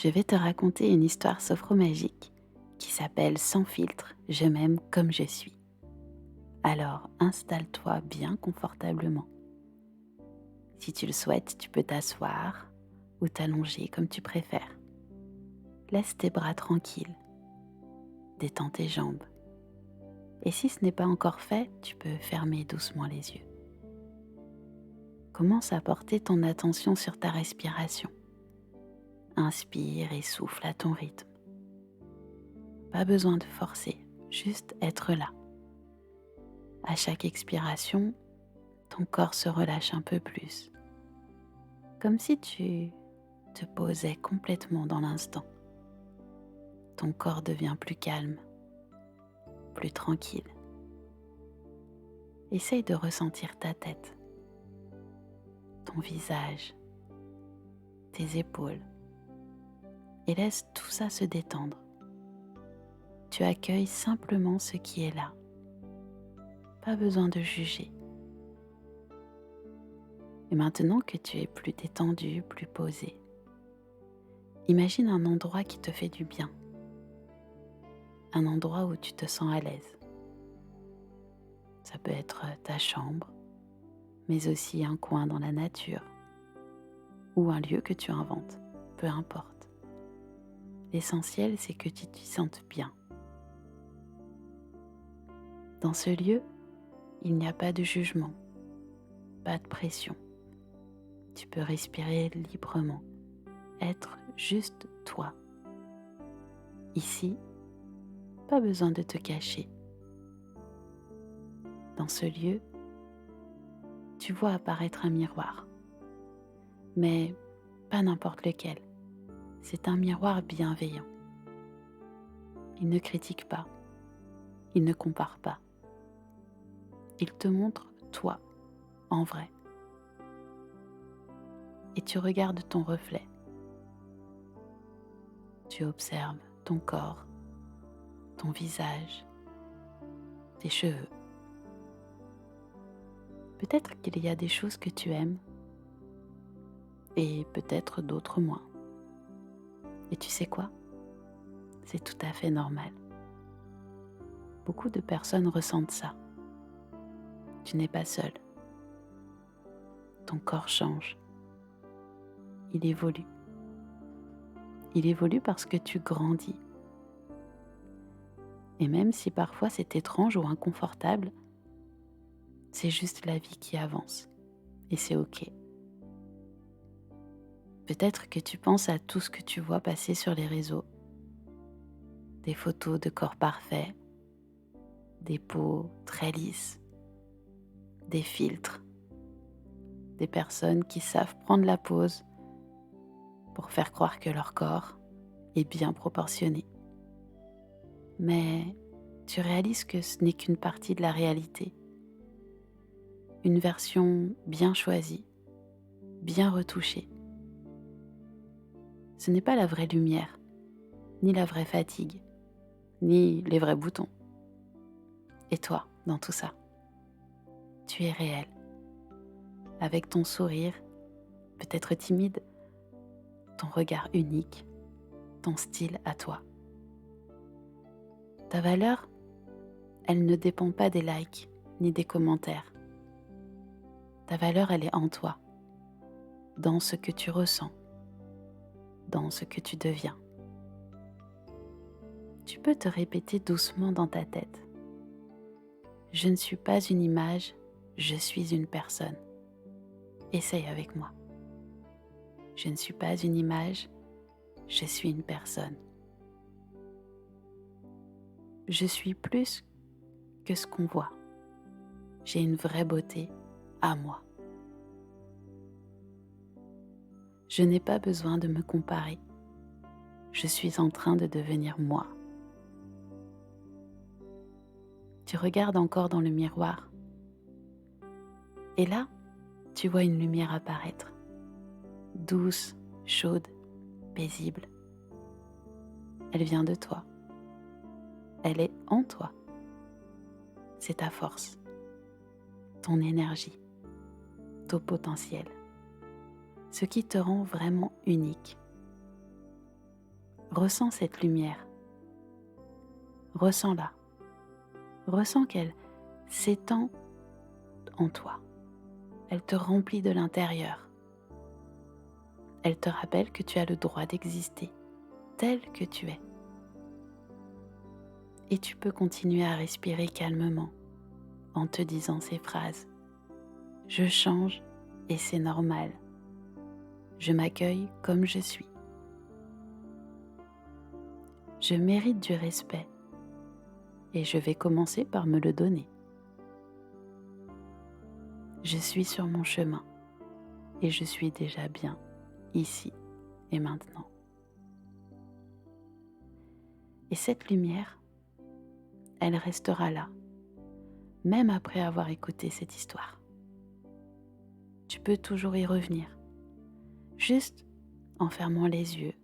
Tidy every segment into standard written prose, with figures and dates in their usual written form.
Je vais te raconter une histoire sophromagique qui s'appelle Sans filtre, je m'aime comme je suis. Alors installe-toi bien confortablement. Si tu le souhaites, tu peux t'asseoir ou t'allonger comme tu préfères. Laisse tes bras tranquilles, détends tes jambes. Et si ce n'est pas encore fait, tu peux fermer doucement les yeux. Commence à porter ton attention sur ta respiration. Inspire et souffle à ton rythme. Pas besoin de forcer, juste être là. À chaque expiration, ton corps se relâche un peu plus, comme si tu te posais complètement dans l'instant. Ton corps devient plus calme, plus tranquille. Essaye de ressentir ta tête, ton visage, tes épaules, et laisse tout ça se détendre. Tu accueilles simplement ce qui est là. Pas besoin de juger. Et maintenant que tu es plus détendu, plus posé, imagine un endroit qui te fait du bien. Un endroit où tu te sens à l'aise. Ça peut être ta chambre, mais aussi un coin dans la nature ou un lieu que tu inventes, peu importe. L'essentiel, c'est que tu t'y sentes bien. Dans ce lieu, il n'y a pas de jugement, pas de pression. Tu peux respirer librement, être juste toi. Ici, pas besoin de te cacher. Dans ce lieu, tu vois apparaître un miroir, mais pas n'importe lequel. C'est un miroir bienveillant. Il ne critique pas, il ne compare pas. Il te montre toi, en vrai. Et tu regardes ton reflet. Tu observes ton corps, ton visage, tes cheveux. Peut-être qu'il y a des choses que tu aimes et peut-être d'autres moins. Et tu sais quoi? C'est tout à fait normal. Beaucoup de personnes ressentent ça. Tu n'es pas seul. Ton corps change. Il évolue. Il évolue parce que tu grandis. Et même si parfois c'est étrange ou inconfortable, c'est juste la vie qui avance. Et c'est OK. Peut-être que tu penses à tout ce que tu vois passer sur les réseaux. Des photos de corps parfaits, des peaux très lisses, des filtres, des personnes qui savent prendre la pause pour faire croire que leur corps est bien proportionné. Mais tu réalises que ce n'est qu'une partie de la réalité. Une version bien choisie, bien retouchée. Ce n'est pas la vraie lumière, ni la vraie fatigue, ni les vrais boutons. Et toi, dans tout ça, tu es réel, avec ton sourire, peut-être timide, ton regard unique, ton style à toi. Ta valeur, elle ne dépend pas des likes ni des commentaires. Ta valeur, elle est en toi, dans ce que tu ressens, dans ce que tu deviens. Tu peux te répéter doucement dans ta tête. Je ne suis pas une image, je suis une personne. Essaye avec moi. Je ne suis pas une image, je suis une personne. Je suis plus que ce qu'on voit. J'ai une vraie beauté à moi. Je n'ai pas besoin de me comparer. Je suis en train de devenir moi. Tu regardes encore dans le miroir. Et là, tu vois une lumière apparaître. Douce, chaude, paisible. Elle vient de toi. Elle est en toi. C'est ta force, ton énergie, ton potentiel, ce qui te rend vraiment unique. Ressens cette lumière. Ressens-la. Ressens qu'elle s'étend en toi. Elle te remplit de l'intérieur. Elle te rappelle que tu as le droit d'exister tel que tu es. Et tu peux continuer à respirer calmement en te disant ces phrases. Je change et c'est normal. Je m'accueille comme je suis. Je mérite du respect et je vais commencer par me le donner. Je suis sur mon chemin et je suis déjà bien ici et maintenant. Et cette lumière, elle restera là, même après avoir écouté cette histoire. Tu peux toujours y revenir, juste en fermant les yeux,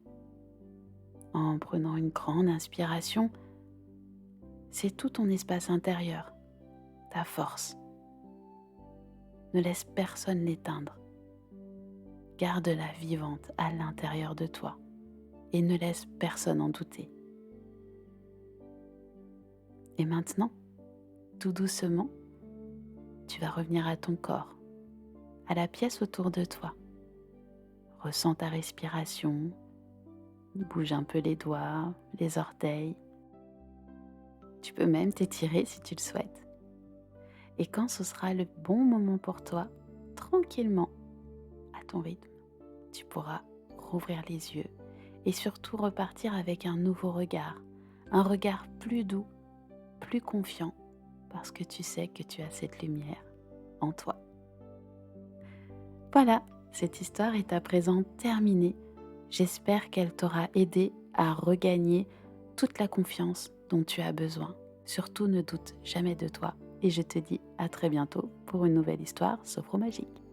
en prenant une grande inspiration. C'est tout ton espace intérieur, ta force. Ne laisse personne l'éteindre. Garde-la vivante à l'intérieur de toi et ne laisse personne en douter. Et maintenant, tout doucement, tu vas revenir à ton corps, à la pièce autour de toi. Ressens ta respiration, bouge un peu les doigts, les orteils. Tu peux même t'étirer si tu le souhaites. Et quand ce sera le bon moment pour toi, tranquillement, à ton rythme, tu pourras rouvrir les yeux et surtout repartir avec un nouveau regard, un regard plus doux, plus confiant, parce que tu sais que tu as cette lumière en toi. Voilà, cette histoire est à présent terminée. J'espère qu'elle t'aura aidé à regagner toute la confiance dont tu as besoin. Surtout ne doute jamais de toi et je te dis à très bientôt pour une nouvelle histoire sophromagique.